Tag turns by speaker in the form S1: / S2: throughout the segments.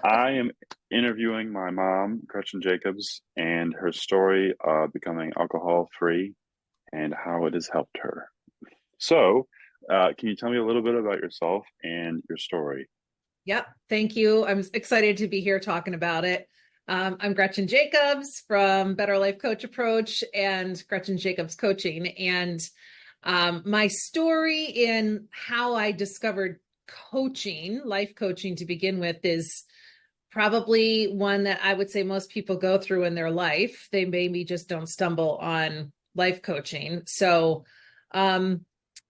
S1: I am interviewing my mom, Gretchen Jacobs, and her story of becoming alcohol free and how it has helped her. So, can you tell me a little bit about yourself and your story?
S2: Yep. Thank you. I'm excited to be here talking about it. I'm Gretchen Jacobs from Better Life Coach Approach and Gretchen Jacobs Coaching. And my story in how I discovered coaching, life coaching to begin with, is probably one that I would say most people go through in their life. They maybe just don't stumble on life coaching. So, um,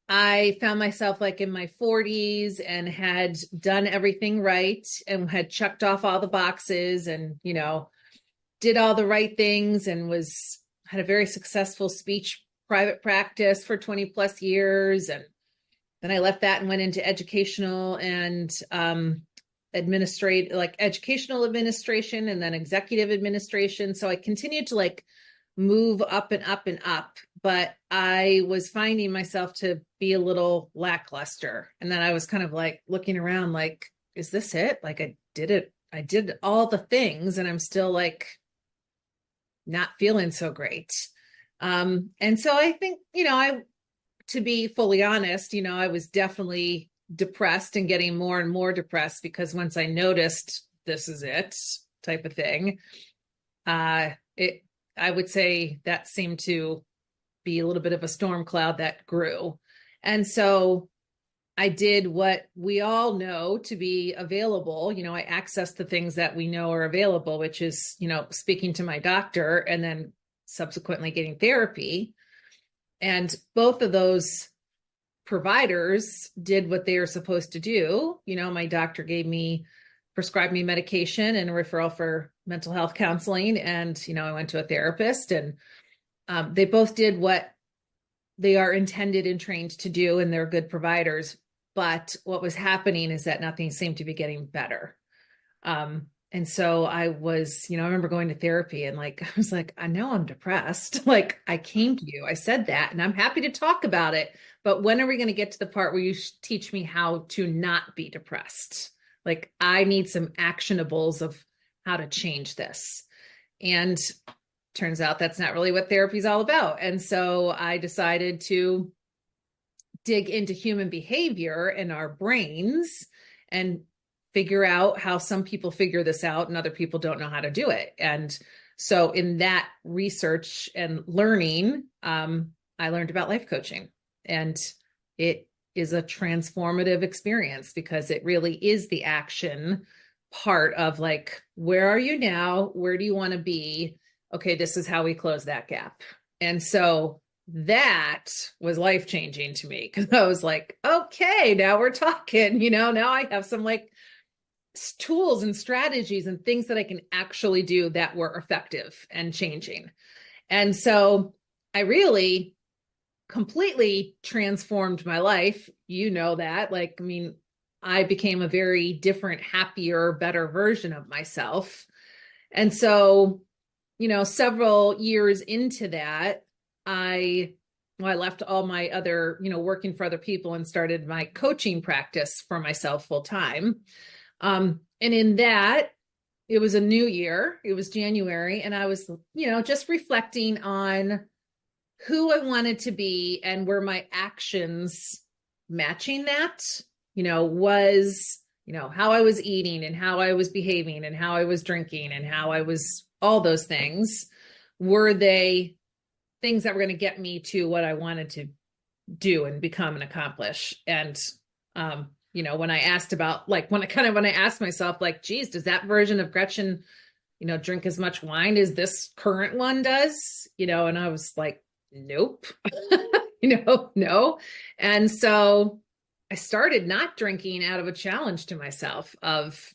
S2: I found myself like in my 40s and had done everything right and had checked off all the boxes and, did all the right things and had a very successful speech private practice for 20 plus years. And then I left that and went into educational and educational administration and then executive administration. So I continued to move up and up and up, but I was finding myself to be a little lackluster. And then I was kind of like looking around like, is this it? Like I did it. I did all the things and I'm still like not feeling so great. And so I think, to be fully honest, I was definitely depressed and getting more and more depressed because once I noticed this is it type of thing, I would say that seemed to be a little bit of a storm cloud that grew. And so I did what we all know to be available. I accessed the things that we know are available, which is, speaking to my doctor and then subsequently getting therapy. And both of those providers did what they are supposed to do. My doctor prescribed me medication and a referral for mental health counseling. And, I went to a therapist and they both did what they are intended and trained to do, and they're good providers. But what was happening is that nothing seemed to be getting better. And so I was, I remember going to therapy and I was like, I know I'm depressed. Like I came to you, I said that, and I'm happy to talk about it. But when are we going to get to the part where you teach me how to not be depressed? Like I need some actionables of how to change this. And turns out that's not really what therapy is all about. And so I decided to dig into human behavior and our brains and figure out how some people figure this out and other people don't know how to do it. And so in that research and learning, I learned about life coaching, and it is a transformative experience because it really is the action part of where are you now? Where do you want to be? Okay, this is how we close that gap. And so that was life-changing to me because I was like, okay, now we're talking, now I have some tools and strategies and things that I can actually do that were effective and changing. And so I really completely transformed my life. That. I became a very different, happier, better version of myself. And so, several years into that, I left all my other, working for other people and started my coaching practice for myself full time. And in that, it was a new year, it was January, and I was, just reflecting on who I wanted to be and were my actions matching that, was, how I was eating and how I was behaving and how I was drinking and how I was all those things. Were they things that were going to get me to what I wanted to do and become and accomplish? And, when I asked about when I asked myself, geez, does that version of Gretchen, drink as much wine as this current one does? And I was like, nope, no. And so I started not drinking out of a challenge to myself of,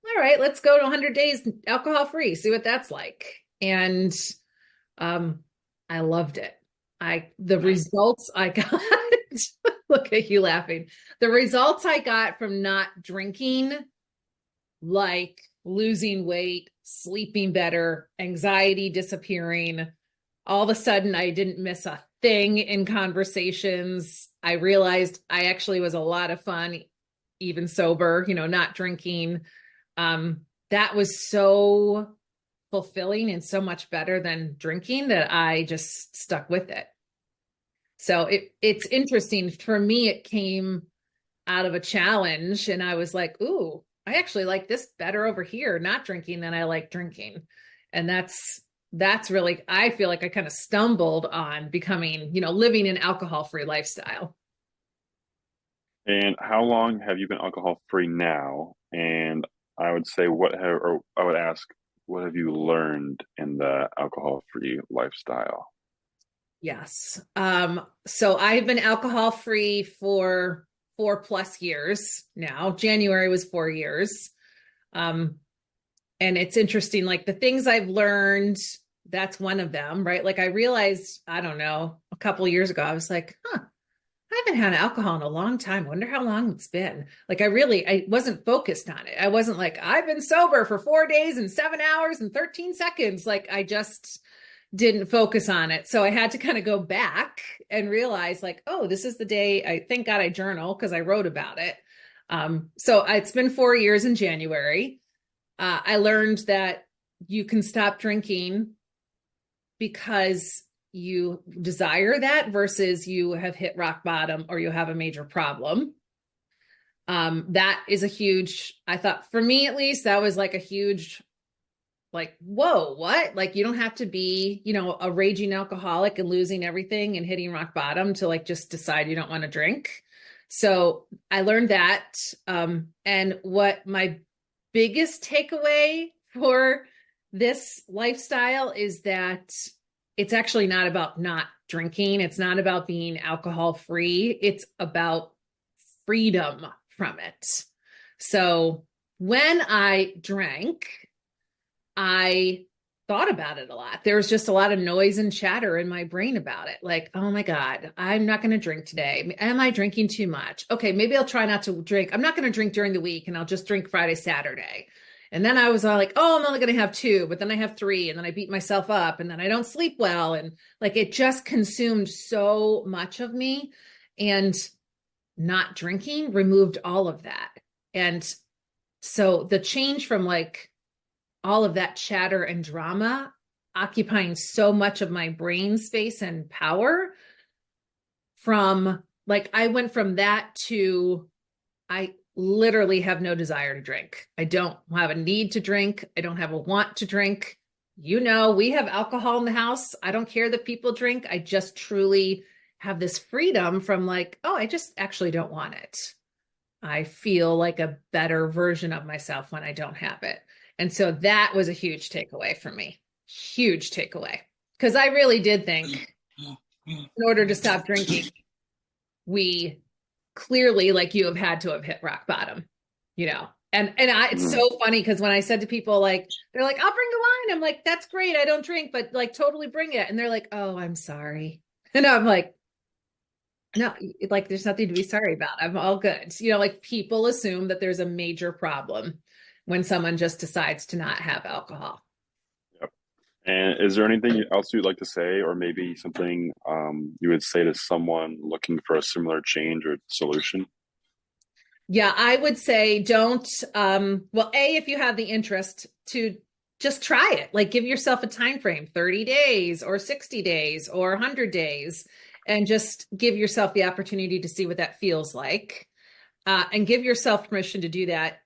S2: all right, let's go to 100 days alcohol free, see what that's like. And I loved it. The results I got, look at you laughing. The results I got from not drinking, like losing weight, sleeping better, anxiety disappearing. All of a sudden, I didn't miss a thing in conversations. I realized I actually was a lot of fun, even sober, not drinking. That was so fulfilling and so much better than drinking that I just stuck with it. So it's interesting. For me, it came out of a challenge and I was like, ooh, I actually like this better over here, not drinking than I like drinking. And that's really, I feel like I kind of stumbled on becoming, living an alcohol-free lifestyle.
S1: And how long have you been alcohol free now? And I would say, or I would ask, what have you learned in the alcohol free lifestyle?
S2: Yes. So I've been alcohol free for 4+ years now. January was 4 years. Um, and it's interesting, like the things I've learned, that's one of them, right? Like I realized, I don't know, a couple of years ago, I was like, I haven't had alcohol in a long time. I wonder how long it's been. Like I wasn't focused on it. I wasn't like, I've been sober for 4 days and 7 hours and 13 seconds. Like I just didn't focus on it. So I had to kind of go back and realize like, oh, this is the day thank God I journal because I wrote about it. So it's been 4 years in January. I learned that you can stop drinking because you desire that versus you have hit rock bottom or you have a major problem. That is a huge, I thought for me at least, that was like a huge, like, whoa, what? Like you don't have to be, a raging alcoholic and losing everything and hitting rock bottom to like just decide you don't want to drink. So I learned that. And what my biggest takeaway for this lifestyle is that it's actually not about not drinking. It's not about being alcohol free. It's about freedom from it. So when I drank, I thought about it a lot. There was just a lot of noise and chatter in my brain about it. Like, oh my God, I'm not going to drink today. Am I drinking too much? Okay, maybe I'll try not to drink. I'm not going to drink during the week and I'll just drink Friday, Saturday. And then I was all like, oh, I'm only going to have two, but then I have three. And then I beat myself up and then I don't sleep well. And like it just consumed so much of me. And not drinking removed all of that. And so the change from like all of that chatter and drama occupying so much of my brain space and power from like, I went from that to I literally have no desire to drink. I don't have a need to drink. I don't have a want to drink. We have alcohol in the house. I don't care that people drink. I just truly have this freedom from like, oh, I just actually don't want it. I feel like a better version of myself when I don't have it. And so that was a huge takeaway for me. Huge takeaway. Because I really did think in order to stop drinking, we clearly, like you have had to have hit rock bottom, it's
S1: Mm.
S2: so funny because when I said to people, like, they're like, I'll bring the wine. I'm like, that's great. I don't drink, but like totally bring it. And they're like, oh, I'm sorry. And I'm like, no, like there's nothing to be sorry about. I'm all good. Like people assume that there's a major problem when someone just decides to not have alcohol.
S1: Yep. And is there anything else you'd like to say, or maybe something you would say to someone looking for a similar change or solution?
S2: Yeah, I would say don't, if you have the interest to just try it, like give yourself a time frame, 30 days or 60 days or 100 days, and just give yourself the opportunity to see what that feels like. And give yourself permission to do that,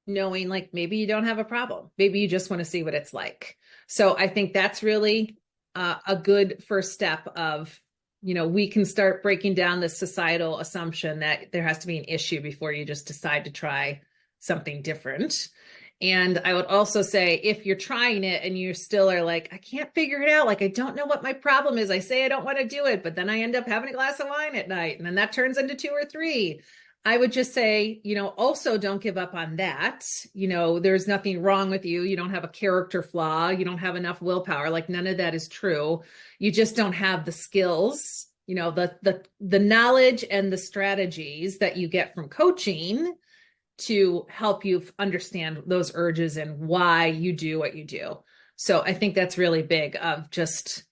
S2: knowing like maybe you don't have a problem. Maybe you just want to see what it's like. So I think that's really a good first step of, we can start breaking down this societal assumption that there has to be an issue before you just decide to try something different. And I would also say, if you're trying it and you still are like, I can't figure it out, like, I don't know what my problem is. I say I don't want to do it, but then I end up having a glass of wine at night and then that turns into two or three. I would just say, also don't give up on that. There's nothing wrong with you. You don't have a character flaw. You don't have enough willpower. Like none of that is true. You just don't have the skills, the knowledge and the strategies that you get from coaching to help you understand those urges and why you do what you do. So I think that's really big of just,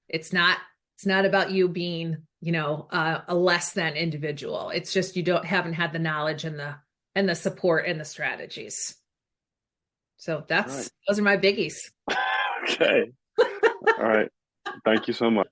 S2: it's not about you being, a less than individual. It's just, haven't had the knowledge and the support and the strategies. So
S1: All right.
S2: those are my biggies.
S1: Okay. All right. Thank you so much.